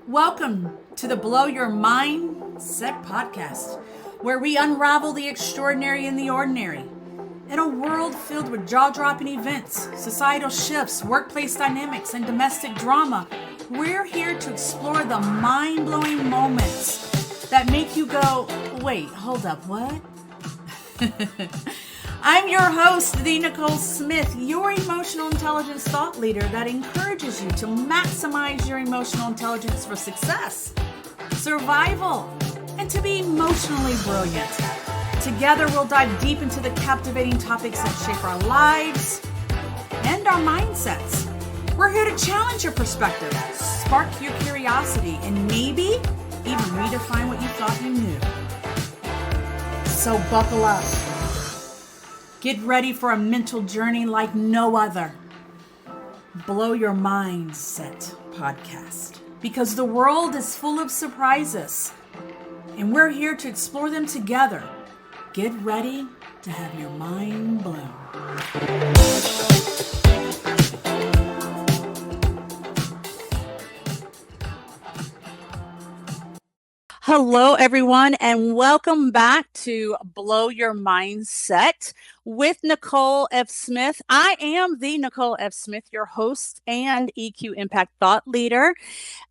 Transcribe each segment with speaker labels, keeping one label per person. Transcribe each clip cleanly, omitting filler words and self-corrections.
Speaker 1: Welcome to the Blow Your Mindset podcast, where we unravel the extraordinary in the ordinary. In a world filled with jaw-dropping events, societal shifts, workplace dynamics, and domestic drama, we're here to explore the mind-blowing moments that make you go, wait, hold up, what? I'm your host, the Nicole Smith, your emotional intelligence thought leader that encourages you to maximize your emotional intelligence for success, survival, and to be emotionally brilliant. Together, we'll dive deep into the captivating topics that shape our lives and our mindsets. We're here to challenge your perspective, spark your curiosity, and maybe even redefine what you thought you knew. So buckle up. Get ready for a mental journey like no other. Blow Your Mindset podcast. Because the world is full of surprises, and we're here to explore them together. Get ready to have your mind blown. Hello, everyone, and welcome back to Blow Your Mindset with Nicole F. Smith. I am the Nicole F. Smith, your host and EQ Impact Thought Leader.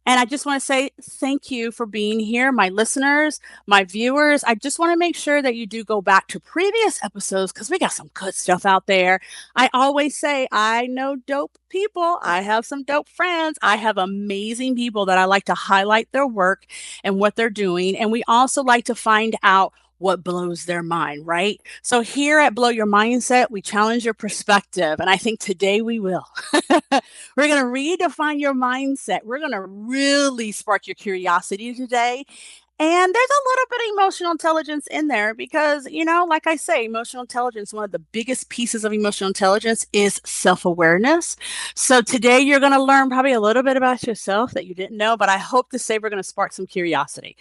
Speaker 1: And I just want to say thank you for being here, my listeners, my viewers. I just want to make sure that you do go back to previous episodes because we got some good stuff out there. I always say I know dope people. I have some dope friends. I have amazing people that I like to highlight their work and what they're doing. And we also like to find out what blows their mind, right? So here at Blow Your Mindset, we challenge your perspective. And I think today we will. We're going to redefine your mindset. We're going to really spark your curiosity today. And there's a little bit of emotional intelligence in there because, like I say, emotional intelligence, one of the biggest pieces of emotional intelligence is self-awareness. So today you're going to learn probably a little bit about yourself that you didn't know, but I hope to say we're going to spark some curiosity.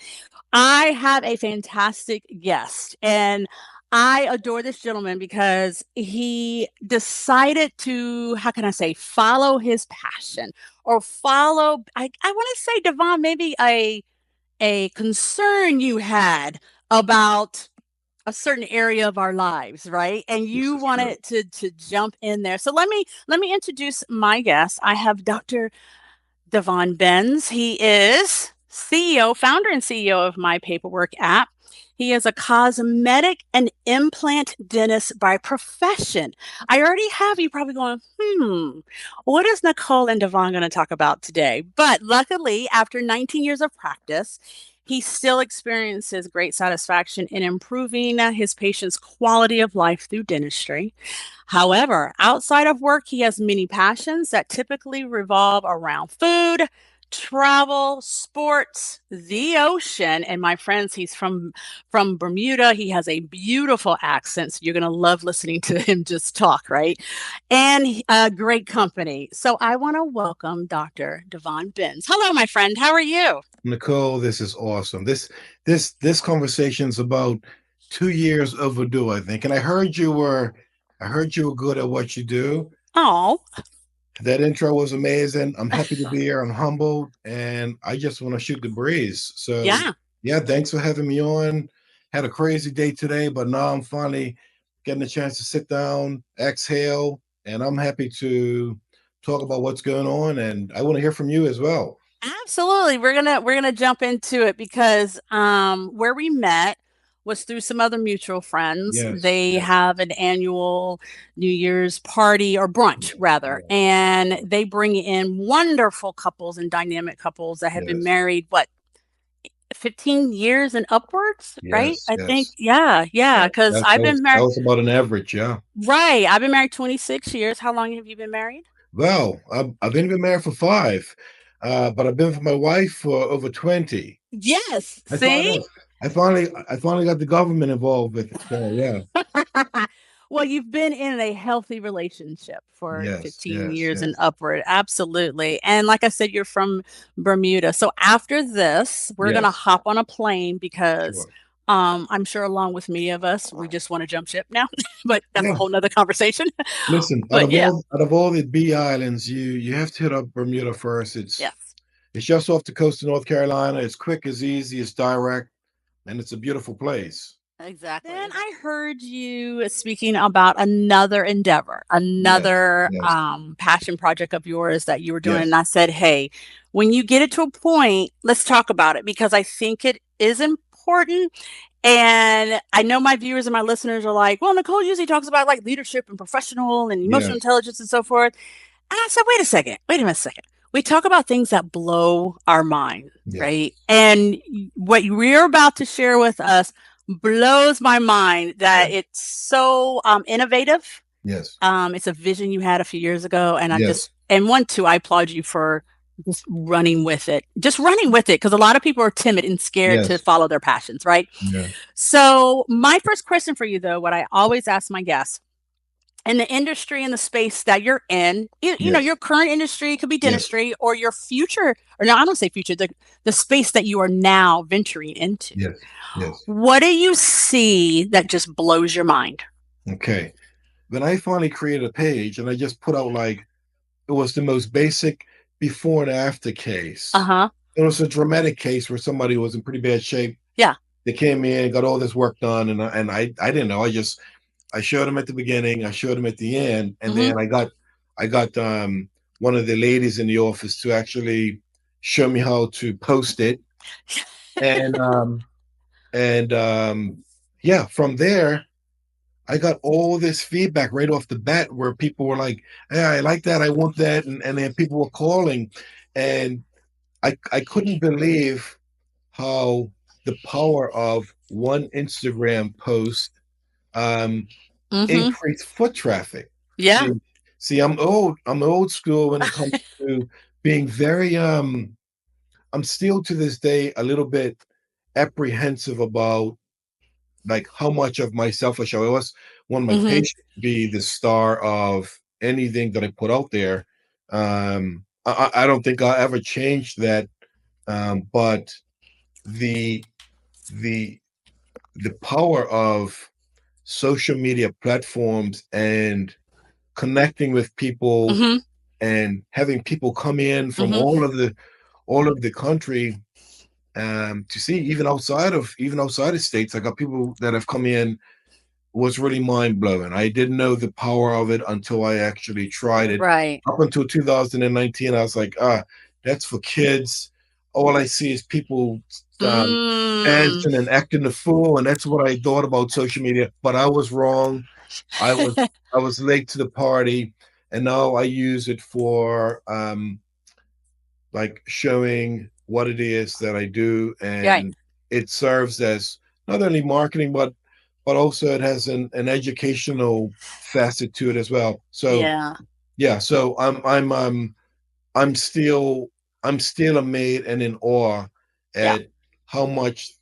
Speaker 1: I have a fantastic guest, and I adore this gentleman because he decided to, follow his passion or follow, I want to say, Devon, maybe a concern you had about a certain area of our lives, right? And you wanted to jump in there. So let me introduce my guest. I have Dr. Devon Binns. He is founder and CEO of My Paperwork app. He is a cosmetic and implant dentist by profession. I already have you probably going, what is Nicole and Devon going to talk about today? But luckily, after 19 years of practice, he still experiences great satisfaction in improving his patients' quality of life through dentistry. However, outside of work, he has many passions that typically revolve around food, travel, sports, the ocean, and my friends, he's from Bermuda. He has a beautiful accent, so you're going to love listening to him just talk, right? And a great company. So I want to welcome Dr. Devon Binns. Hello, my friend. How are you?
Speaker 2: Nicole, this is awesome. This conversation's about 2 years overdue, I think. And I heard you were good at what you do.
Speaker 1: Oh,
Speaker 2: That intro was amazing. I'm happy to be here. I'm humbled, and I just want to shoot the breeze. So,
Speaker 1: yeah.
Speaker 2: yeah, thanks for having me on. Had a crazy day today, but now I'm finally getting a chance to sit down, exhale, and I'm happy to talk about what's going on. And I want to hear from you as well.
Speaker 1: Absolutely. We're gonna jump into it because where we met was through some other mutual friends.
Speaker 2: Yes,
Speaker 1: They
Speaker 2: yes,
Speaker 1: have an annual New Year's party or brunch rather,
Speaker 2: yes,
Speaker 1: and they bring in wonderful couples and dynamic couples that have been
Speaker 2: yes,
Speaker 1: married 15 years and upwards, right?
Speaker 2: yes,
Speaker 1: I think
Speaker 2: yes.
Speaker 1: yeah, because
Speaker 2: That,
Speaker 1: I've
Speaker 2: that
Speaker 1: been
Speaker 2: was that
Speaker 1: married.
Speaker 2: was about an average, yeah.
Speaker 1: Right. I've been married 26 years. How long have you been married?
Speaker 2: Well, I've only been married for 5, but I've been with my wife for over 20.
Speaker 1: Yes.
Speaker 2: I
Speaker 1: See?
Speaker 2: finally, I finally got the government involved with it. So yeah,
Speaker 1: Well, you've been in a healthy relationship for
Speaker 2: yes,
Speaker 1: 15
Speaker 2: yes,
Speaker 1: years and
Speaker 2: yes,
Speaker 1: upward. Absolutely. And like I said, you're from Bermuda. So after this, we're going to
Speaker 2: yes,
Speaker 1: hop on a plane because
Speaker 2: sure.
Speaker 1: I'm sure along with many of us, we just want to jump ship now, but that's a
Speaker 2: Yeah,
Speaker 1: whole nother conversation.
Speaker 2: listen, out
Speaker 1: But
Speaker 2: of
Speaker 1: yeah,
Speaker 2: all out of all the B islands, you have to hit up Bermuda first.
Speaker 1: yes.
Speaker 2: It's just off the coast of North Carolina. It's quick, it's easy, it's direct, and it's a beautiful place.
Speaker 1: Exactly. Then I heard you speaking about another endeavor,
Speaker 2: Yes,
Speaker 1: another
Speaker 2: yes,
Speaker 1: passion project of yours that you were doing. And
Speaker 2: yes,
Speaker 1: I said, hey, when you get it to a point, let's talk about it because I think it is important. And I know my viewers and my listeners are like, well, Nicole usually talks about like leadership and professional and emotional
Speaker 2: yes,
Speaker 1: intelligence and so forth. And I said, wait a second, wait a minute, second. We talk about things that blow our mind,
Speaker 2: yes,
Speaker 1: right? And what we're about to share with us blows my mind that
Speaker 2: yes,
Speaker 1: it's so innovative.
Speaker 2: yes,
Speaker 1: It's a vision you had a few years ago, and I just
Speaker 2: yes,
Speaker 1: and one too, I applaud you for just running with it, because a lot of people are timid and scared to
Speaker 2: yes,
Speaker 1: follow their passions, right?
Speaker 2: yeah,
Speaker 1: So, my first question for you, though, what I always ask my guests in the industry and the space that you're in, you know,
Speaker 2: yes,
Speaker 1: your current industry could be
Speaker 2: yes,
Speaker 1: dentistry or your future, or no, I don't say future, the space that you are now venturing into.
Speaker 2: yes, yes.
Speaker 1: What do you see that just blows your mind?
Speaker 2: Okay. Then I finally created a page and I just put out like it was the most basic before and after
Speaker 1: Uh
Speaker 2: case.
Speaker 1: huh.
Speaker 2: It was a dramatic case where somebody was in pretty bad shape.
Speaker 1: Yeah.
Speaker 2: They came in, got all this work done, and I didn't know. I showed them at the beginning, I showed them at the end, and
Speaker 1: Mm
Speaker 2: then I got one of the ladies in the office to actually show me how to post it, and and yeah, from there I got all this feedback right off the bat where people were like, "Hey, I like that, I want that," and then people were calling, and I couldn't believe how the power of one Instagram post um,
Speaker 1: hmm. Mm hmm.
Speaker 2: increased foot traffic.
Speaker 1: Yeah.
Speaker 2: See, see, I'm old. I'm old school when it comes to being very. I'm still to this day a little bit apprehensive about like how much of myself I show. I always want my
Speaker 1: Mm hmm.
Speaker 2: patient to be the star of anything that I put out there. I don't think I'll ever change that. But the the the power of social media platforms and connecting with
Speaker 1: Mm
Speaker 2: people
Speaker 1: hmm.
Speaker 2: and having people come in
Speaker 1: Mm
Speaker 2: from
Speaker 1: hmm.
Speaker 2: all of the country to see even outside of states. I got people that have come in was really mind blowing. I didn't know the power of it until I actually tried it.
Speaker 1: Right.
Speaker 2: Up until 2019, I was like, that's for kids. All I see is people
Speaker 1: Mm.
Speaker 2: dancing and acting the fool, and that's what I thought about social media. But I was wrong. I was I was late to the party, and now I use it for like showing what it is that I do,
Speaker 1: Right.
Speaker 2: and it serves as not only marketing, but also it has an educational facet to it as well. So
Speaker 1: Yeah.
Speaker 2: yeah, so I'm still I'm still amazed and in awe
Speaker 1: Yeah.
Speaker 2: at how much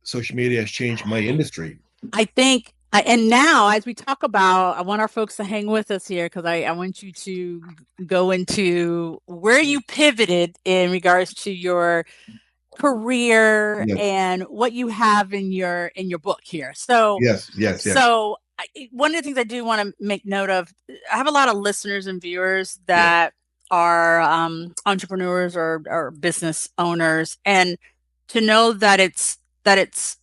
Speaker 2: social media has changed my industry.
Speaker 1: I think, and now as we talk about, I want our folks to hang with us here because I want you to go into where you pivoted in regards to your career
Speaker 2: Yes,
Speaker 1: and what you have in your book here. So,
Speaker 2: yes, yes, yes,
Speaker 1: one of the things I do want to make note of, I have a lot of listeners and viewers
Speaker 2: yes,
Speaker 1: that are entrepreneurs or business owners, and to know that it's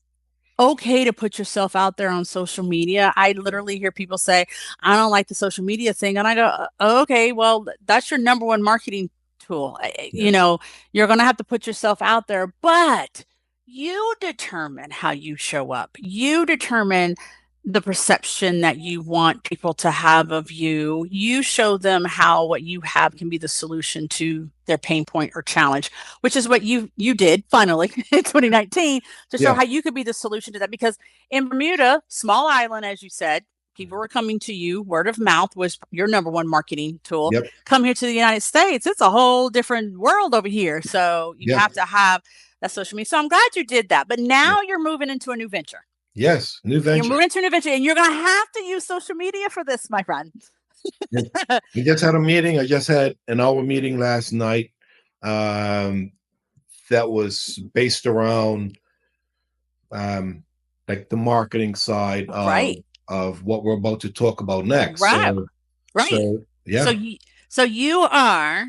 Speaker 1: okay to put yourself out there on social media. I literally hear people say, I don't like the social media thing. And I go, okay, well, that's your number one marketing tool. You
Speaker 2: yes,
Speaker 1: know, you're going to have to put yourself out there, but you determine how you show up. You determine the perception that you want people to have of you. You show them how what you have can be the solution to their pain point or challenge, which is what you did finally in 2019 to show
Speaker 2: yeah,
Speaker 1: how you could be the solution to that. Because in Bermuda, small island, as you said, people were coming to you. Word of mouth was your number one marketing tool.
Speaker 2: yep,
Speaker 1: Come here to the United States, it's a whole different world over here. So you
Speaker 2: yeah,
Speaker 1: have to have that social media. So I'm glad you did that. But
Speaker 2: yeah,
Speaker 1: now you're moving into a new venture.
Speaker 2: yes, new
Speaker 1: You're
Speaker 2: venture.
Speaker 1: moving into a new venture, and you're going to have to use social media for this, my friend.
Speaker 2: Yeah. We just had a meeting. I just had an hour meeting last night. Um, that was based around like the marketing side of
Speaker 1: Right,
Speaker 2: what we're about to talk about next.
Speaker 1: right,
Speaker 2: So
Speaker 1: right.
Speaker 2: so
Speaker 1: So
Speaker 2: yeah,
Speaker 1: you, so you are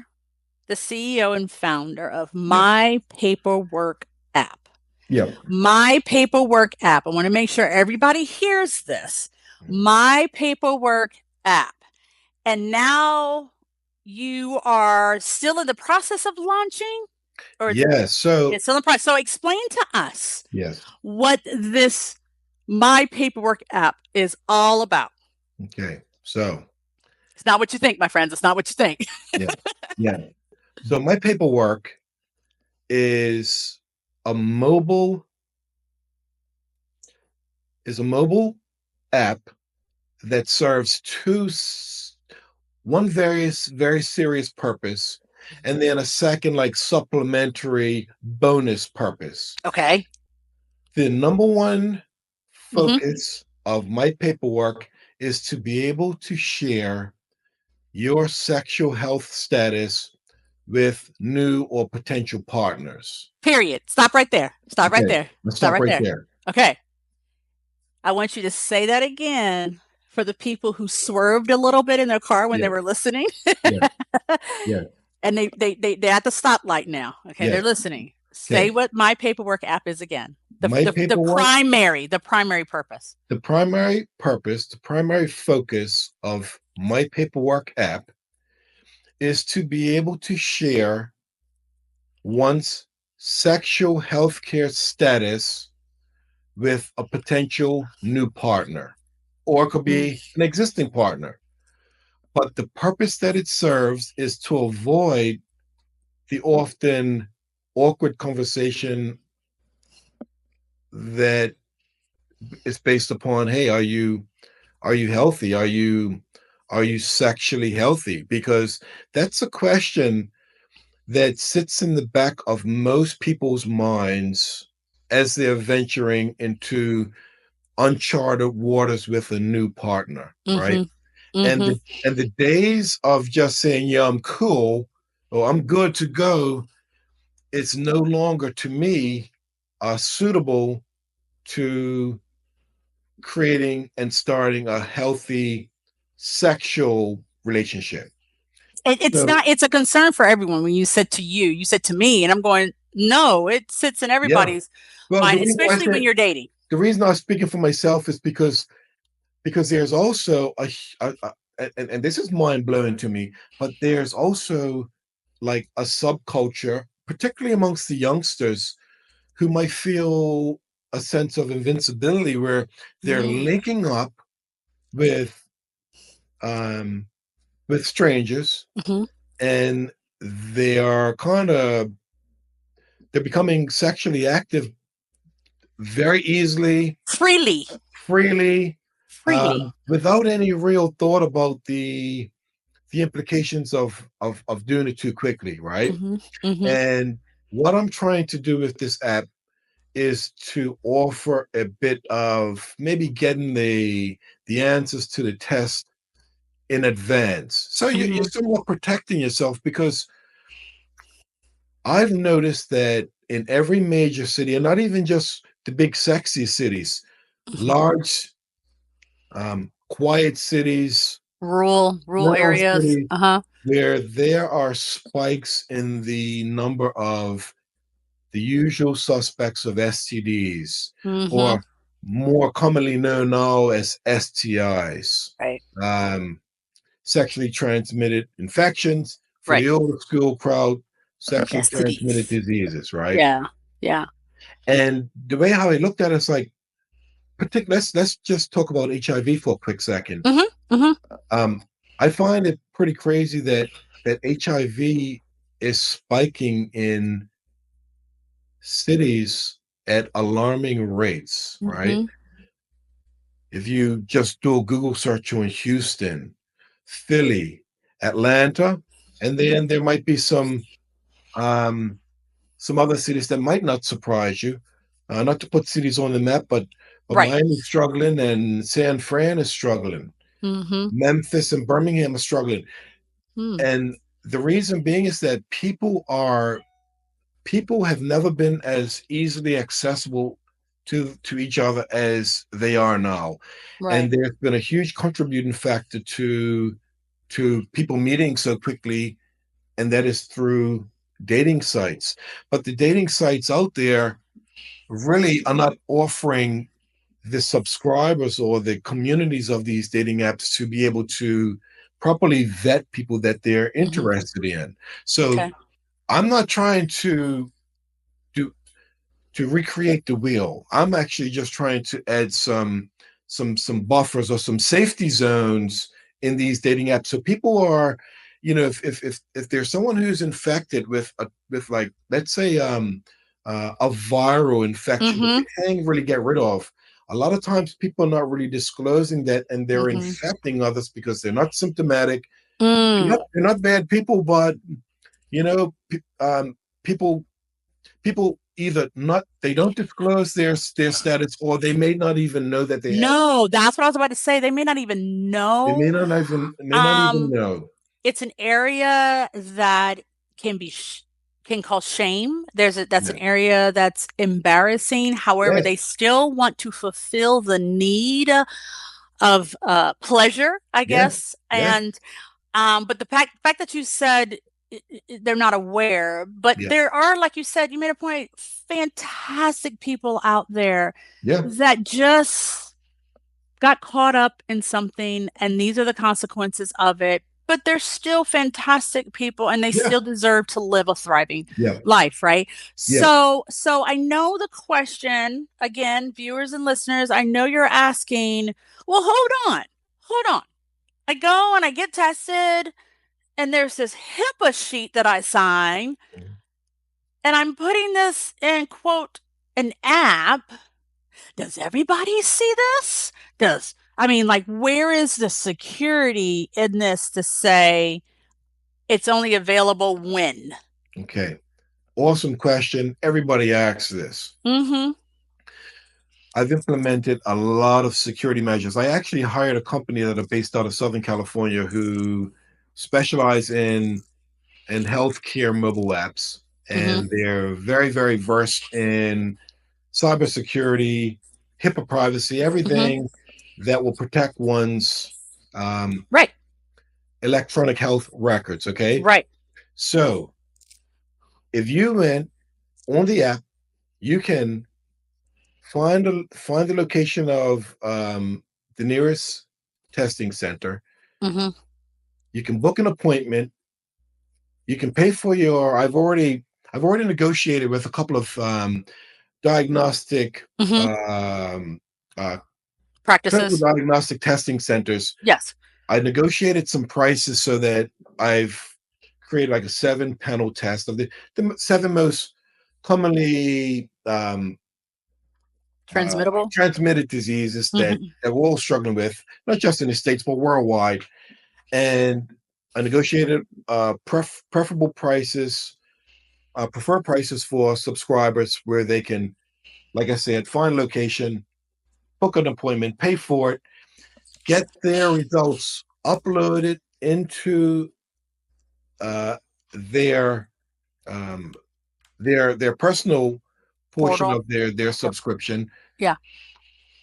Speaker 1: the CEO and founder of
Speaker 2: Yeah.
Speaker 1: My Paperwork app.
Speaker 2: Yeah.
Speaker 1: My Paperwork app. I want to make sure everybody hears this. My Paperwork app. And now you are still in the process of launching, or
Speaker 2: Yeah. So
Speaker 1: it's still in the process. So explain to us
Speaker 2: yes.
Speaker 1: what this My Paperwork app is all about.
Speaker 2: Okay. So
Speaker 1: It's not what you think, my friends. It's not what you think.
Speaker 2: yeah. Yeah. So my paperwork is a mobile a mobile app that serves one very serious purpose, and then a second like supplementary bonus purpose.
Speaker 1: Okay.
Speaker 2: The number one
Speaker 1: Mm-hmm.
Speaker 2: focus of my paperwork is to be able to share your sexual health status with new or potential partners.
Speaker 1: Period. Stop right there. Stop right
Speaker 2: Okay,
Speaker 1: there.
Speaker 2: let's
Speaker 1: Stop
Speaker 2: stop
Speaker 1: right
Speaker 2: right
Speaker 1: there.
Speaker 2: there.
Speaker 1: Okay. I want you to say that again for the people who swerved a little bit in their car when they
Speaker 2: Yes,
Speaker 1: were listening.
Speaker 2: yes, yes,
Speaker 1: And they're at the stoplight now. Okay, they're
Speaker 2: yes.
Speaker 1: listening. Say
Speaker 2: Okay.
Speaker 1: what My Paperwork app is again. The
Speaker 2: My
Speaker 1: the the
Speaker 2: paperwork,
Speaker 1: primary purpose.
Speaker 2: the primary purpose, the primary focus of my paperwork app is to be able to share one's sexual healthcare status with a potential new partner, or it could
Speaker 1: Mm.
Speaker 2: be an existing partner. But the purpose that it serves is to avoid the often awkward conversation that is based upon, hey, are you healthy? Are you sexually healthy? Because that's a question that sits in the back of most people's minds as they're venturing into uncharted waters with a new partner, right?
Speaker 1: Mhm.
Speaker 2: And
Speaker 1: Mhm.
Speaker 2: the days of just saying, yeah, I'm cool or I'm good to go, it's no longer to me suitable to creating and starting a healthy sexual relationship.
Speaker 1: It's
Speaker 2: So
Speaker 1: not. It's a concern for everyone. When you said to me, and I'm going, no, it sits in
Speaker 2: yeah.
Speaker 1: everybody's
Speaker 2: Well,
Speaker 1: mind, especially when you're dating.
Speaker 2: the reason I was speaking for myself is because there's also and this is mind blowing to me, but there's also like a subculture, particularly amongst the youngsters, who might feel a sense of invincibility where they're
Speaker 1: Mm.
Speaker 2: linking up with um with strangers,
Speaker 1: Mhm.
Speaker 2: and they are kind of they're becoming sexually active very easily,
Speaker 1: Freely,
Speaker 2: freely,
Speaker 1: freely.
Speaker 2: without any real thought about the implications of doing it too quickly, right?
Speaker 1: Mhm. Mhm.
Speaker 2: And what I'm trying to do with this app is to offer a bit of maybe getting the answers to the test in advance, so you're
Speaker 1: Mhm.
Speaker 2: somewhat protecting yourself, because I've noticed that in every major city, and not even just the big sexy cities,
Speaker 1: Mhm.
Speaker 2: large quiet cities,
Speaker 1: Rural
Speaker 2: rural
Speaker 1: areas.
Speaker 2: cities,
Speaker 1: Uh-huh.
Speaker 2: where there are spikes in the number of the usual suspects of STDs,
Speaker 1: Mhm.
Speaker 2: or more commonly known now as STIs,
Speaker 1: Right.
Speaker 2: um, sexually transmitted infections. For
Speaker 1: Right.
Speaker 2: the old school crowd, sexually transmitted
Speaker 1: STDs.
Speaker 2: diseases, right?
Speaker 1: Yeah. Yeah.
Speaker 2: And the way how I looked at it is like, let's just talk about HIV for a quick second.
Speaker 1: Mhm. Mhm.
Speaker 2: Um, I find it pretty crazy that HIV is spiking in cities at alarming rates, right?
Speaker 1: Mhm.
Speaker 2: If you just do a Google search on Houston, Philly, Atlanta, and then there might be um, some other cities that might not surprise you. Not to put cities on the map, but
Speaker 1: Right.
Speaker 2: Miami's struggling and San Fran is struggling.
Speaker 1: Mhm.
Speaker 2: Memphis and Birmingham are struggling.
Speaker 1: Mm.
Speaker 2: And the reason being is that people have never been as easily accessible to each other as they are now. And
Speaker 1: Right.
Speaker 2: there's been a huge contributing factor to people meeting so quickly and that is through dating sites. But the dating sites out there really are not offering the subscribers or the communities of these dating apps to be able to properly vet people that they're
Speaker 1: Hmm.
Speaker 2: interested in. So
Speaker 1: Okay.
Speaker 2: I'm not trying do to recreate the wheel. I'm actually just trying to add some buffers or some safety zones in these dating apps. So people are, if there's someone who's infected with like, let's say, a viral infection that
Speaker 1: Hmm.
Speaker 2: they can't really get rid of. A lot of times people are not really disclosing that, and they're
Speaker 1: Hmm.
Speaker 2: infecting others because they're not symptomatic.
Speaker 1: Mm.
Speaker 2: They're not bad people, but you know, people people either not they don't disclose their status, or they may not even know that
Speaker 1: No, that's what I was about to say. They may not even
Speaker 2: they
Speaker 1: know.
Speaker 2: may not even
Speaker 1: Um,
Speaker 2: know.
Speaker 1: it's an area that can be can cause shame. That's
Speaker 2: Yeah.
Speaker 1: an area that's embarrassing. However,
Speaker 2: Yes.
Speaker 1: they still want to fulfill the need of pleasure, I
Speaker 2: Yeah.
Speaker 1: guess.
Speaker 2: Yeah.
Speaker 1: And but the fact that you said they're not aware, but
Speaker 2: Yeah.
Speaker 1: there are, like you said, you made a point, fantastic people out there
Speaker 2: Yeah.
Speaker 1: that just got caught up in something, and these are the consequences of it. But they're still fantastic people, and they
Speaker 2: Yeah.
Speaker 1: still deserve to live a thriving
Speaker 2: Yeah.
Speaker 1: life, right?
Speaker 2: Yeah.
Speaker 1: So I know the question again, viewers and listeners. I know you're asking, well, hold on. I go and I get tested, and there's this HIPAA sheet that I sign, and I'm putting this in quote an app. Does everybody see this? I mean, like, where is the security in this to say it's only available when?
Speaker 2: Okay. Awesome question. Everybody asks this.
Speaker 1: Mm-hmm.
Speaker 2: I've implemented a lot of security measures. I actually hired a company that are based out of Southern California who specialize in healthcare mobile apps,
Speaker 1: Mm-hmm.
Speaker 2: and they're very, very versed in cybersecurity, HIPAA privacy,
Speaker 1: Mm-hmm.
Speaker 2: everything that will protect one's um,
Speaker 1: Right.
Speaker 2: electronic health records. Okay.
Speaker 1: Right.
Speaker 2: So if you went on the app, you can find the location of the nearest testing center.
Speaker 1: Mm-hmm.
Speaker 2: You can book an appointment. You can pay for your. I've already negotiated with a couple of diagnostic
Speaker 1: Mm-hmm.
Speaker 2: um, uh, clinical
Speaker 1: Practices.
Speaker 2: diagnostic testing centers.
Speaker 1: Yes.
Speaker 2: I negotiated some prices so that I've created like a 7 panel test of the seven most commonly
Speaker 1: Transmittable.
Speaker 2: transmitted diseases
Speaker 1: Mm-hmm.
Speaker 2: that we're all struggling with, not just in the States, but worldwide. And I negotiated preferable prices, preferred prices for subscribers where they can, like I said, find location, book an appointment, pay for it, get their results uploaded into uh, their um, their personal portion
Speaker 1: Portal.
Speaker 2: of their
Speaker 1: Yep.
Speaker 2: subscription,
Speaker 1: Yeah.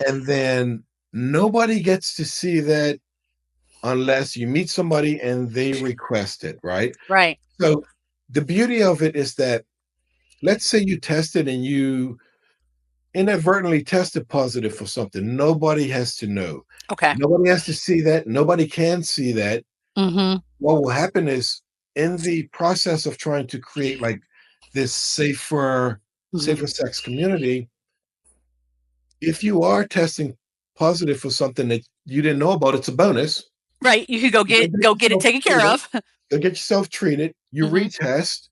Speaker 2: and then nobody gets to see that unless you meet somebody and they request it, right?
Speaker 1: Right.
Speaker 2: So the beauty of it is that, let's say you tested and you inadvertently tested positive for something. Nobody has to know.
Speaker 1: Okay.
Speaker 2: Nobody has to see that. Nobody can see that.
Speaker 1: Mm-hmm.
Speaker 2: What will happen is, in the process of trying to create like this
Speaker 1: Mm-hmm.
Speaker 2: safer sex community, if you are testing positive for something that you didn't know about, it's a bonus.
Speaker 1: Right. You could
Speaker 2: You
Speaker 1: go get it taken care of.
Speaker 2: go get yourself treated, you
Speaker 1: Mm-hmm.
Speaker 2: retest,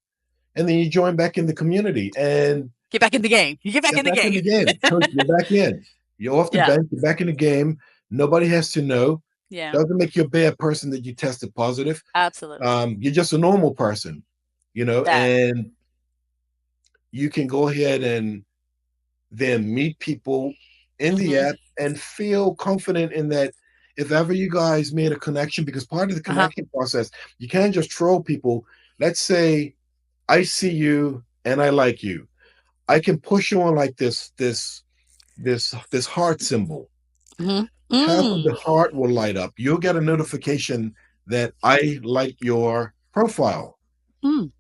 Speaker 2: and then you join back in the community and
Speaker 1: Get back in the game. You get back
Speaker 2: get
Speaker 1: in the
Speaker 2: back in
Speaker 1: game.
Speaker 2: the game. Coach, you're back in. You're off the
Speaker 1: Yeah.
Speaker 2: bench, you're back in the game. Nobody has to know.
Speaker 1: Yeah.
Speaker 2: Doesn't make you a bad person that you tested positive.
Speaker 1: Absolutely.
Speaker 2: You're just a normal person,
Speaker 1: That.
Speaker 2: and you can go ahead and then meet people in the
Speaker 1: Mm-hmm.
Speaker 2: app and feel confident in that if ever you guys made a connection, because part of the
Speaker 1: Uh-huh.
Speaker 2: connection process, you can't just troll people. Let's say I see you and I like you. I can push you on like this heart symbol.
Speaker 1: Mm-hmm.
Speaker 2: Half of the
Speaker 1: Mm.
Speaker 2: heart will light up. You'll get a notification that I like your profile.
Speaker 1: Mm.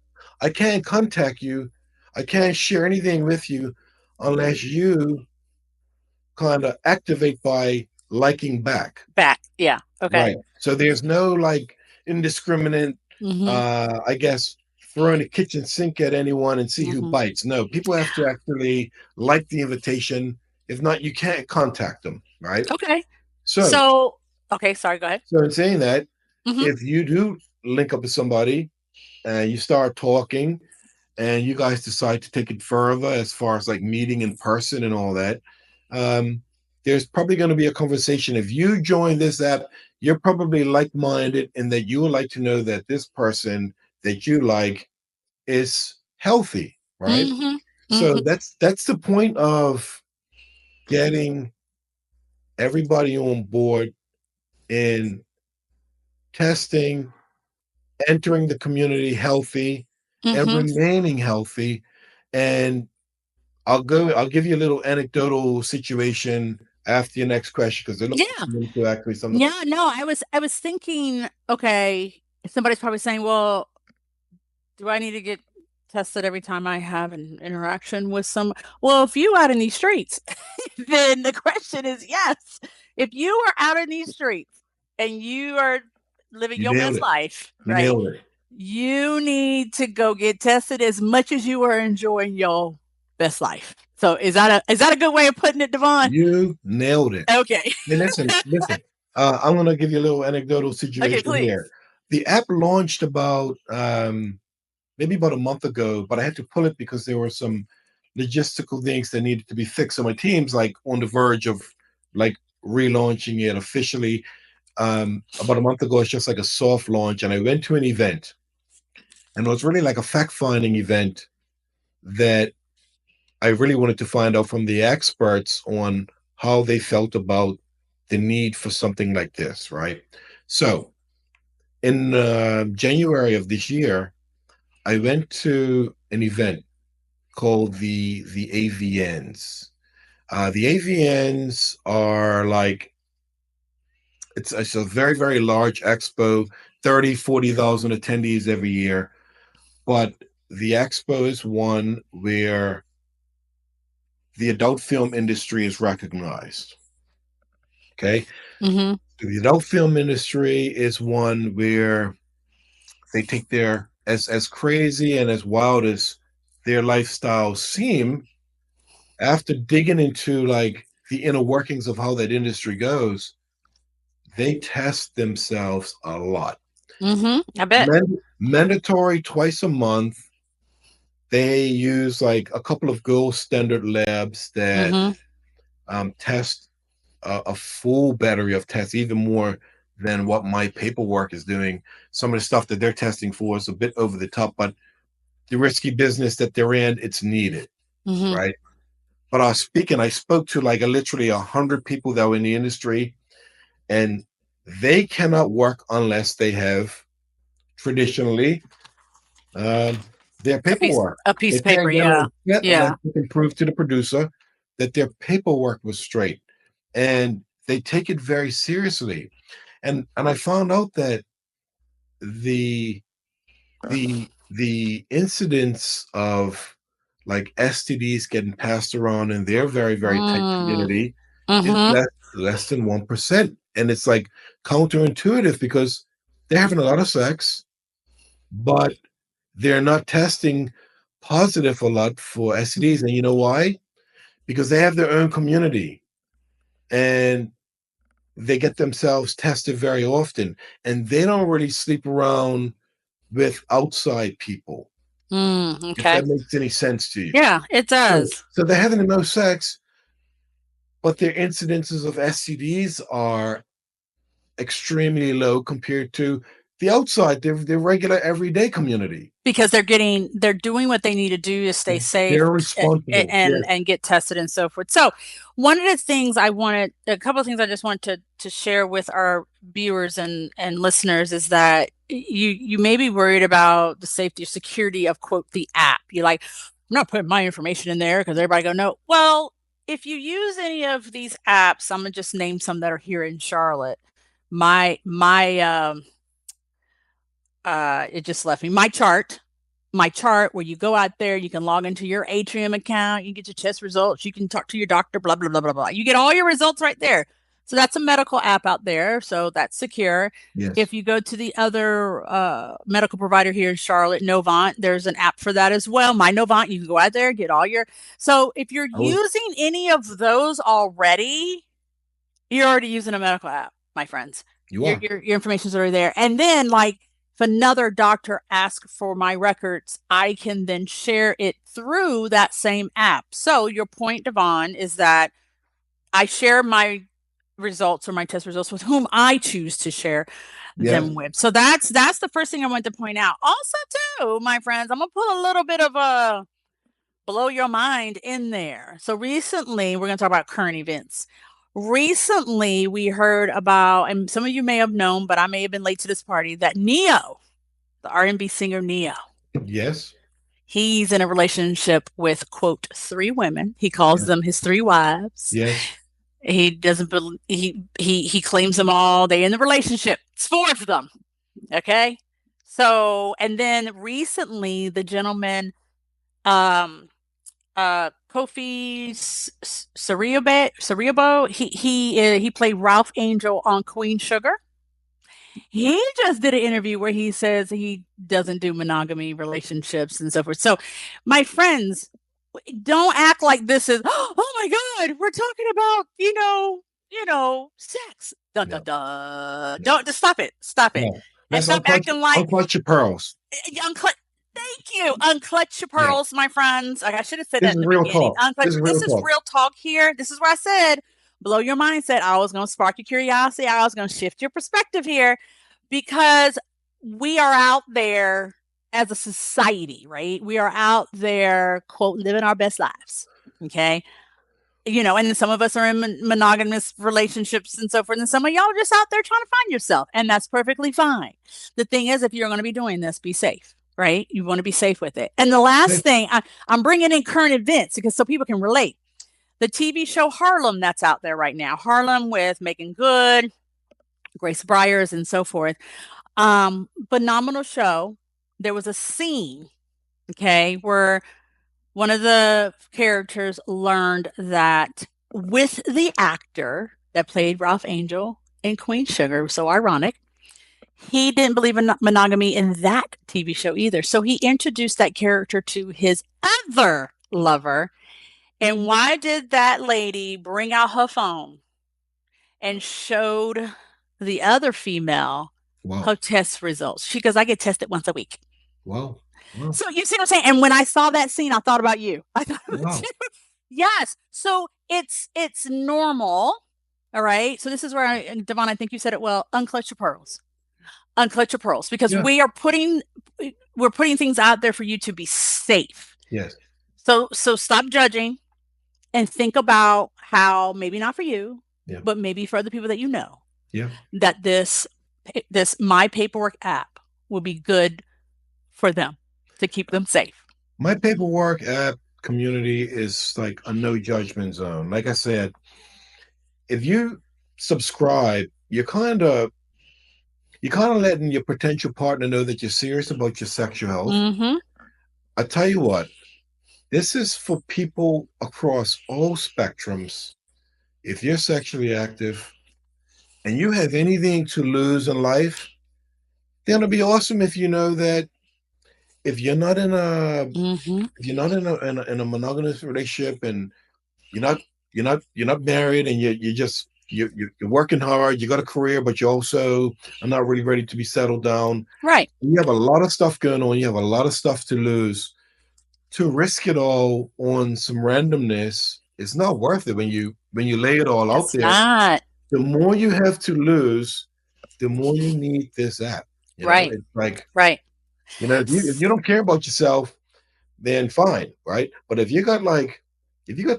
Speaker 2: I can't contact you. I can't share anything with you unless you kind of activate by liking back.
Speaker 1: Back. Yeah. Okay.
Speaker 2: Right. So there's no like indiscriminate,
Speaker 1: Mm-hmm.
Speaker 2: I guess, throwing a kitchen sink at anyone and see who
Speaker 1: Mm-hmm.
Speaker 2: bites. No, people have to actually like the invitation. If not, you can't contact them. Right.
Speaker 1: Okay.
Speaker 2: So,
Speaker 1: So, okay. Sorry. Go ahead.
Speaker 2: so in saying that,
Speaker 1: Mm-hmm.
Speaker 2: if you do link up with somebody and you start talking and you guys decide to take it further as far as like meeting in person and all that, um, there's probably going to be a conversation. If you join this app, you're probably like-minded in that you would like to know that this person that you like is healthy, right?
Speaker 1: Mm-hmm.
Speaker 2: So
Speaker 1: Mm-hmm.
Speaker 2: that's the point of getting everybody on board in testing, entering the community healthy, and
Speaker 1: Mm-hmm.
Speaker 2: remaining healthy. And I'll give you a little anecdotal situation after your next question because it looks
Speaker 1: Yeah.
Speaker 2: like to actually something.
Speaker 1: Yeah. No, I was thinking, okay, somebody's probably saying, well, do I need to get tested every time I have an interaction with some? Well, if you out in these streets, then the question is yes. If you are out in these streets and you are living
Speaker 2: You
Speaker 1: your
Speaker 2: nailed
Speaker 1: best
Speaker 2: it.
Speaker 1: life,
Speaker 2: You
Speaker 1: right?
Speaker 2: nailed it.
Speaker 1: You need to go get tested as much as you are enjoying your best life. So is that a good way of putting it, Devon?
Speaker 2: You nailed it.
Speaker 1: Okay.
Speaker 2: Hey, listen. I'm going to give you a little anecdotal
Speaker 1: Okay,
Speaker 2: situation
Speaker 1: please.
Speaker 2: here. The app launched about maybe about a month ago, but I had to pull it because there were some logistical things that needed to be fixed. So my team's like on the verge of like relaunching it officially. About a month ago, it's just like a soft launch, and I went to an event, and it was really like a fact-finding event that I really wanted to find out from the experts on how they felt about the need for something like this, right? So in January of this year, I went to an event called the AVNs. The AVNs are like it's a very large expo, 30, 40,000 attendees every year. But the expo is one where the adult film industry is recognized. Okay.
Speaker 1: Mm-hmm.
Speaker 2: The adult film industry is one where they take their as crazy and as wild as their lifestyles seem, after digging into like the inner workings of how that industry goes, they test themselves a lot.
Speaker 1: Mm-hmm. I bet.
Speaker 2: Mandatory twice a month. They use like a couple of gold standard labs that
Speaker 1: Mm-hmm.
Speaker 2: test a full battery of tests, even more than what my paperwork is doing. Some of the stuff that they're testing for is a bit over the top, but the risky business that they're in, it's needed,
Speaker 1: Mm-hmm.
Speaker 2: right? But I spoke to like literally 100 people that were in the industry, and they cannot work unless they have traditionally um, their
Speaker 1: A piece
Speaker 2: paperwork.
Speaker 1: a piece
Speaker 2: They
Speaker 1: of paper,
Speaker 2: can't get
Speaker 1: yeah.
Speaker 2: on set unless
Speaker 1: Yeah.
Speaker 2: they can prove to the producer that their paperwork was straight, and they take it very seriously. And I found out that the the incidence of like STDs getting passed around in their very tight
Speaker 1: Mm.
Speaker 2: community is
Speaker 1: Mm-hmm.
Speaker 2: less than 1%. And it's like counterintuitive because they're having a lot of sex, but they're not testing positive a lot for STDs. And you know why? Because they have their own community and they get themselves tested very often, and they don't really sleep around with outside people, if
Speaker 1: Okay.
Speaker 2: that makes any sense to you.
Speaker 1: Yeah, it
Speaker 2: So,
Speaker 1: does.
Speaker 2: so they're having the most sex, but their incidences of STDs are extremely low compared to the outside, their regular everyday community.
Speaker 1: Because they're doing what they need to do to stay safe,
Speaker 2: They're responsible.
Speaker 1: and
Speaker 2: Yes.
Speaker 1: get tested and so forth. So one of the things a couple of things I just want to share with our viewers and listeners is that you may be worried about the safety or security of quote the app. You're like, I'm not putting my information in there because everybody go no. Well, if you use any of these apps, I'm gonna just name some that are here in Charlotte. My it just left me. My chart. my chart where you go out there, you can log into your Atrium account, you get your test results, you can talk to your doctor, blah, blah, blah, blah, blah. You get all your results right there. So that's a medical app out there. So that's secure.
Speaker 2: Yes.
Speaker 1: If you go to the other medical provider here in Charlotte, Novant, there's an app for that as well. My Novant, you can go out there, get all your. So if you're
Speaker 2: I was,
Speaker 1: using any of those already, you're already using a medical app, my friends.
Speaker 2: you
Speaker 1: Your
Speaker 2: are.
Speaker 1: your information's already there. And then like if another doctor asks for my records, I can then share it through that same app. So your point, Devon, is that I share my results or my test results with whom I choose to share
Speaker 2: Yes.
Speaker 1: them with. So that's the first thing I want to point out. Also, too, my friends, I'm gonna put a little bit of a blow your mind in there. So recently, we're gonna talk about current events. Recently, we heard about, and some of you may have known, but I may have been late to this party, that Neo, the R&B singer Neo,
Speaker 2: Yes.
Speaker 1: he's in a relationship with, quote, three women. He calls
Speaker 2: Yes.
Speaker 1: them his three wives.
Speaker 2: Yes.
Speaker 1: He doesn't believe, he claims them all. They in the relationship. It's four of them. Okay. So, and then recently the gentleman, um, Kofi Sariabo, he played Ralph Angel on Queen Sugar. He just did an interview where he says he doesn't do monogamy relationships and so forth. So, my friends, don't act like this is, oh my God, we're talking about, sex. Dun, dun,
Speaker 2: No.
Speaker 1: dun.
Speaker 2: No.
Speaker 1: Don't just stop it. Stop it.
Speaker 2: No.
Speaker 1: And
Speaker 2: Let's
Speaker 1: stop acting like,
Speaker 2: unclutch your pearls.
Speaker 1: thank you. Unclutch your
Speaker 2: Yeah.
Speaker 1: pearls, my friends. Like I should have said
Speaker 2: This
Speaker 1: that in
Speaker 2: is
Speaker 1: the
Speaker 2: real
Speaker 1: beginning.
Speaker 2: talk.
Speaker 1: Unclutch.
Speaker 2: This is real
Speaker 1: This is
Speaker 2: talk.
Speaker 1: real talk here. This is where I said, blow your mindset. I was going to spark your curiosity. I was going to shift your perspective here because we are out there as a society, right? We are out there, quote, living our best lives. Okay. And some of us are in monogamous relationships and so forth. And some of y'all are just out there trying to find yourself. And that's perfectly fine. The thing is, if you're going to be doing this, be safe, right? You want to be safe with it. And the last thing, I'm bringing in current events because so people can relate. The TV show Harlem that's out there right now, Harlem with Megan Good, Grace Bryars, and so forth. Phenomenal show. There was a scene, okay, where one of the characters learned that with the actor that played Ralph Angel in Queen Sugar, so ironic, he didn't believe in monogamy in that TV show either. So he introduced that character to his other lover. And why did that lady bring out her phone and showed the other female
Speaker 2: Wow.
Speaker 1: her test results? She goes, I get tested once a week.
Speaker 2: Wow. Wow.
Speaker 1: So you see what I'm saying? And when I saw that scene, I thought about you. I thought
Speaker 2: Wow.
Speaker 1: yes. So it's normal. All right. So this is where Devon, I think you said it well. Unclutch your pearls. Unclutch your pearls because
Speaker 2: Yeah.
Speaker 1: we're putting things out there for you to be safe.
Speaker 2: Yes.
Speaker 1: So stop judging and think about how maybe not for you,
Speaker 2: Yeah.
Speaker 1: but maybe for other people that you know.
Speaker 2: Yeah.
Speaker 1: That this My Paperwork app will be good for them to keep them safe.
Speaker 2: My paperwork app community is like a no judgment zone. Like I said, if you subscribe, you're kind of letting your potential partner know that you're serious about your sexual health.
Speaker 1: Mm-hmm.
Speaker 2: I tell you what, this is for people across all spectrums. If you're sexually active and you have anything to lose in life, then it'll be awesome if you know that if you're not in a
Speaker 1: Mm-hmm.
Speaker 2: if you're not in a monogamous relationship and you're not married and you're working hard, you got a career, but you also are not really ready to be settled down.
Speaker 1: Right.
Speaker 2: You have a lot of stuff going on. You have a lot of stuff to lose. To risk it all on some randomness, it's not worth it when you lay it all out
Speaker 1: It's
Speaker 2: there.
Speaker 1: not.
Speaker 2: The more you have to lose, the more you need this app.
Speaker 1: Right.
Speaker 2: It's like,
Speaker 1: Right.
Speaker 2: if you don't care about yourself, then fine, right? But if you got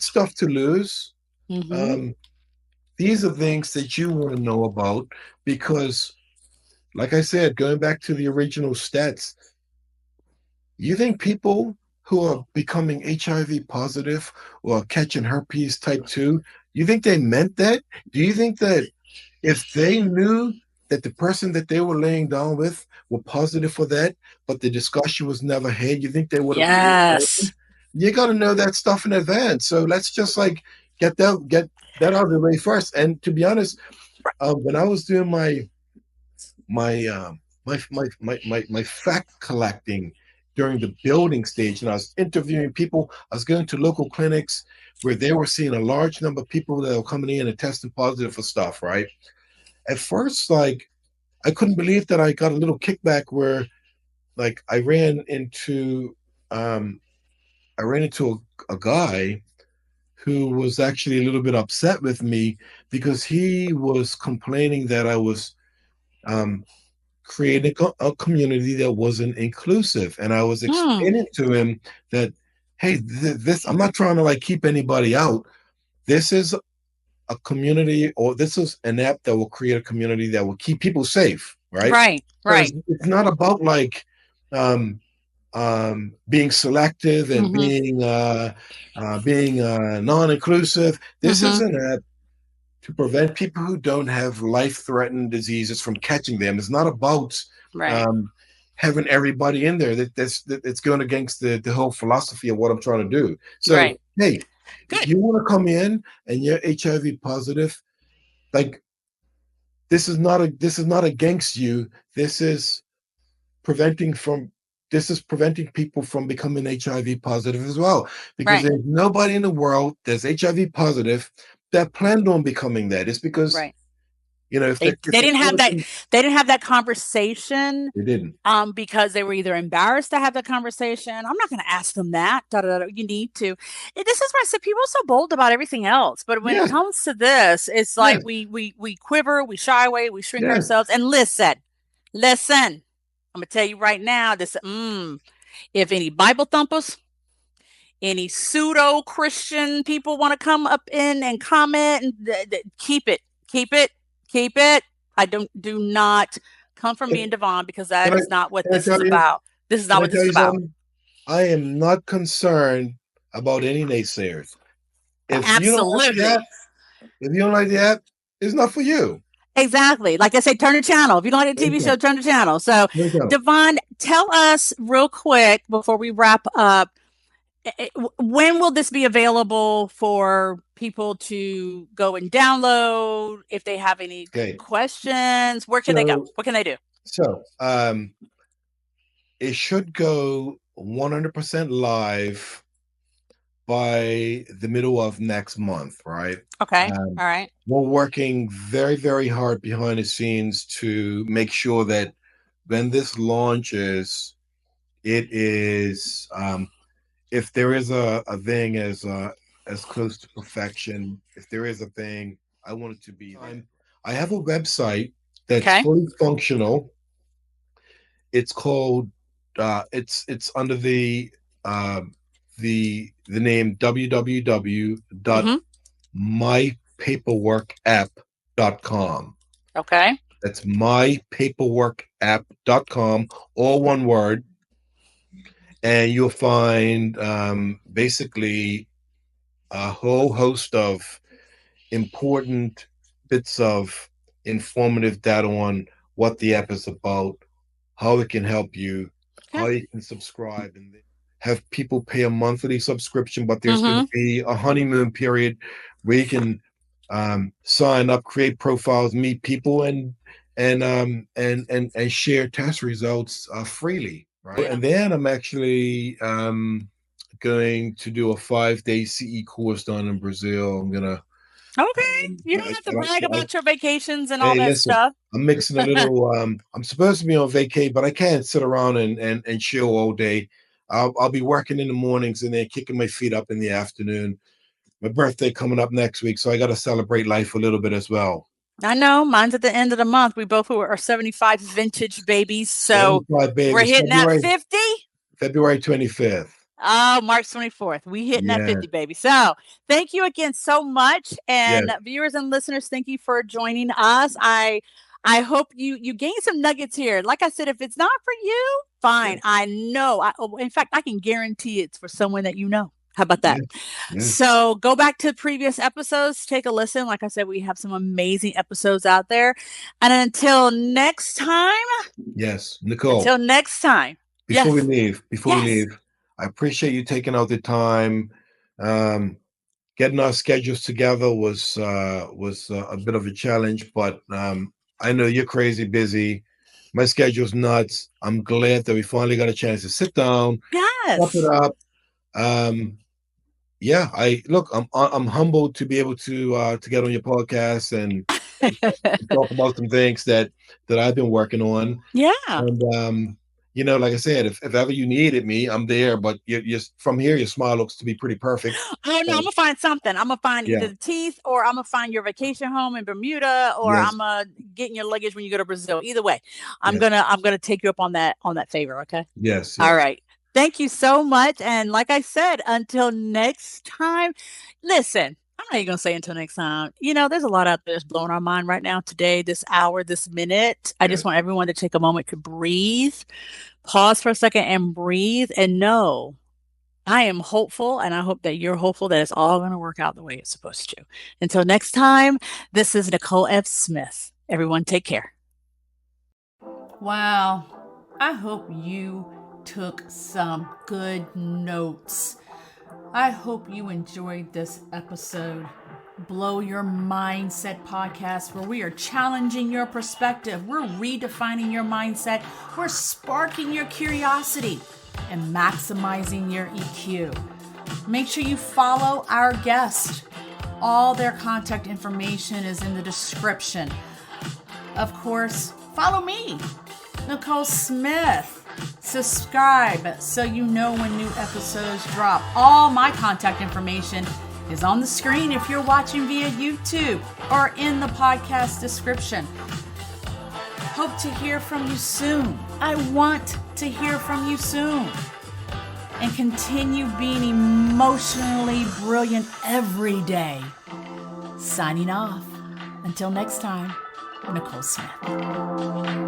Speaker 2: stuff to lose,
Speaker 1: Mm-hmm.
Speaker 2: these are things that you want to know about because, like I said, going back to the original stats, you think people who are becoming HIV positive or catching herpes type 2, you think they meant that? Do you think that if they knew that the person that they were laying down with were positive for that, but the discussion was never had, you think they would have called
Speaker 1: Yes.
Speaker 2: you got to know that stuff in advance. So let's just like get that out of the way first. And to be honest, when I was doing my my fact collecting during the building stage, and I was interviewing people, I was going to local clinics where they were seeing a large number of people that were coming in and testing positive for stuff. Right at first, like I couldn't believe that I got a little kickback where like um I ran into a guy who was actually a little bit upset with me because he was complaining that I was um, creating a community that wasn't inclusive, and I was
Speaker 1: Hmm.
Speaker 2: explaining to him that, hey, this I'm not trying to like keep anybody out. This is a community, or this is an app that will create a community that will keep people safe, right?
Speaker 1: Right.
Speaker 2: So
Speaker 1: Right.
Speaker 2: it's not about like um, being selective and
Speaker 1: Mm-hmm.
Speaker 2: being non-inclusive. This is
Speaker 1: Mm-hmm.
Speaker 2: an app to prevent people who don't have life-threatening diseases from catching them. It's not about
Speaker 1: Right.
Speaker 2: um, having everybody in there. That's going against the whole philosophy of what I'm trying to do. So,
Speaker 1: Right.
Speaker 2: hey, if
Speaker 1: Good.
Speaker 2: you want to come in and you're HIV positive, like this is not against you. This is preventing from this is preventing people from becoming HIV positive as well. Because
Speaker 1: Right.
Speaker 2: there's nobody in the world that's HIV positive that planned on becoming that. It's because
Speaker 1: Right.
Speaker 2: if
Speaker 1: They
Speaker 2: they if
Speaker 1: they
Speaker 2: they
Speaker 1: didn't have that
Speaker 2: person
Speaker 1: they didn't have that conversation
Speaker 2: they didn't.
Speaker 1: because they were either embarrassed to have that conversation. I'm not going to ask them that. Da, da, da, you need to. This is why I said people are so bold about everything else, but when it
Speaker 2: Yes,
Speaker 1: comes to this, it's like
Speaker 2: yes,
Speaker 1: we quiver, we shy away, we shrink
Speaker 2: yes.
Speaker 1: ourselves. And listen. I'm gonna tell you right now. If any Bible thumpers, any pseudo Christian people want to come up in and comment, and keep it, keep it, keep it. I don't do not come from me
Speaker 2: Can
Speaker 1: and Devon, because
Speaker 2: can
Speaker 1: that
Speaker 2: I
Speaker 1: is not what
Speaker 2: can I
Speaker 1: this is
Speaker 2: tell you?
Speaker 1: about. This is not
Speaker 2: Can I
Speaker 1: what this
Speaker 2: tell
Speaker 1: is
Speaker 2: you
Speaker 1: about.
Speaker 2: something? I am not concerned about any naysayers. If you don't like the
Speaker 1: Absolutely.
Speaker 2: app, if you don't like the app, it's not for you.
Speaker 1: Exactly. Like I say, turn the channel. If you don't like the TV show, turn the channel. So, Devon, tell us real quick before we wrap up, when will this be available for people to go and download? If they have any
Speaker 2: Okay.
Speaker 1: questions, where can they go?
Speaker 2: So
Speaker 1: What can they do?
Speaker 2: so it should go 100% live by the middle of next month, right?
Speaker 1: Okay.
Speaker 2: Um,
Speaker 1: All right.
Speaker 2: we're working very, very hard behind the scenes to make sure that when this launches, it is if there is a thing as close to perfection, if there is a thing, I want it to be there. I have a website that's
Speaker 1: Okay.
Speaker 2: fully functional. It's called it's under the name
Speaker 1: Mm-hmm.
Speaker 2: www.mypaperworkapp.com.
Speaker 1: Okay.
Speaker 2: That's mypaperworkapp.com, all one word. And you'll find basically a whole host of important bits of informative data on what the app is about, how it can help you,
Speaker 1: Okay.
Speaker 2: how you can subscribe, and have people pay a monthly subscription. But there's going
Speaker 1: Mm-hmm.
Speaker 2: to be a honeymoon period where you can sign up, create profiles, meet people, and share test results freely, right?
Speaker 1: Yeah.
Speaker 2: And then I'm actually going to do a 5-day CE course down in Brazil. I'm gonna
Speaker 1: Okay. You don't have to brag
Speaker 2: I,
Speaker 1: about your vacations and all
Speaker 2: hey,
Speaker 1: that
Speaker 2: listen,
Speaker 1: stuff.
Speaker 2: I'm mixing a little. I'm supposed to be on vacay, but I can't sit around and chill all day. I'll be working in the mornings and then kicking my feet up in the afternoon. My birthday coming up next week, so I got to celebrate life a little bit as well.
Speaker 1: I know mine's at the end of the month. We both are 75 vintage babies. So
Speaker 2: 75
Speaker 1: we're
Speaker 2: babies,
Speaker 1: hitting that 50.
Speaker 2: February 25th.
Speaker 1: Oh, March 24th. We hitting that
Speaker 2: Yeah,
Speaker 1: 50, baby. So thank you again so much.
Speaker 2: yeah,
Speaker 1: And viewers and listeners, thank you for joining us. I hope you gain some nuggets here. Like I said, if it's not for you,
Speaker 2: yeah.
Speaker 1: fine. I know. In fact, I can guarantee it's for someone that you know. How about that?
Speaker 2: Yes. Yes.
Speaker 1: So go back to previous episodes, take a listen. Like I said, we have some amazing episodes out there. And
Speaker 2: Yes. Nicole,
Speaker 1: until next time.
Speaker 2: before we
Speaker 1: Yes.
Speaker 2: leave,
Speaker 1: Yes.
Speaker 2: I appreciate you taking out the time. Um, Getting our schedules together was a bit of a challenge, but I know you're crazy busy. My schedule's nuts. I'm glad that we finally got a chance to sit down, chop it
Speaker 1: Yes.
Speaker 2: up. Um, yeah, I'm humbled to be able to get on your podcast and talk about some things that I've been working on.
Speaker 1: Yeah.
Speaker 2: And like I said, if ever you needed me, I'm there. But you from here, your smile looks to be pretty perfect.
Speaker 1: Oh no, I'm
Speaker 2: So,
Speaker 1: gonna find something. I'm gonna find
Speaker 2: yeah,
Speaker 1: either the teeth, or I'm gonna find your vacation home in Bermuda, or
Speaker 2: yes,
Speaker 1: I'm gonna get in your luggage when you go to Brazil. Either way,
Speaker 2: yes,
Speaker 1: I'm gonna take you up on that favor. Okay.
Speaker 2: yes,
Speaker 1: All
Speaker 2: yes.
Speaker 1: right. Thank you so much. And like I said, until next time, listen, I'm not even going to say until next time. There's a lot out there that's blowing our mind right now, today, this hour, this minute. I just
Speaker 2: Yes.
Speaker 1: want everyone to take a moment to breathe, pause for a second and breathe and know I am hopeful. And I hope that you're hopeful that it's all going to work out the way it's supposed to. Until next time, this is Nicole F. Smith. Everyone, take care. Wow. I hope you took some good notes. I hope you enjoyed this episode. Blow Your Mindset podcast, where we are challenging your perspective. We're redefining your mindset. We're sparking your curiosity and maximizing your EQ. Make sure you follow our guest. All their contact information is in the description. Of course, follow me, Nicole Smith. Subscribe so you know when new episodes drop. All my contact information is on the screen if you're watching via YouTube, or in the podcast description. Hope to hear from you soon. I want to hear from you soon. And continue being emotionally brilliant every day. Signing off. Until next time, Nicole Smith.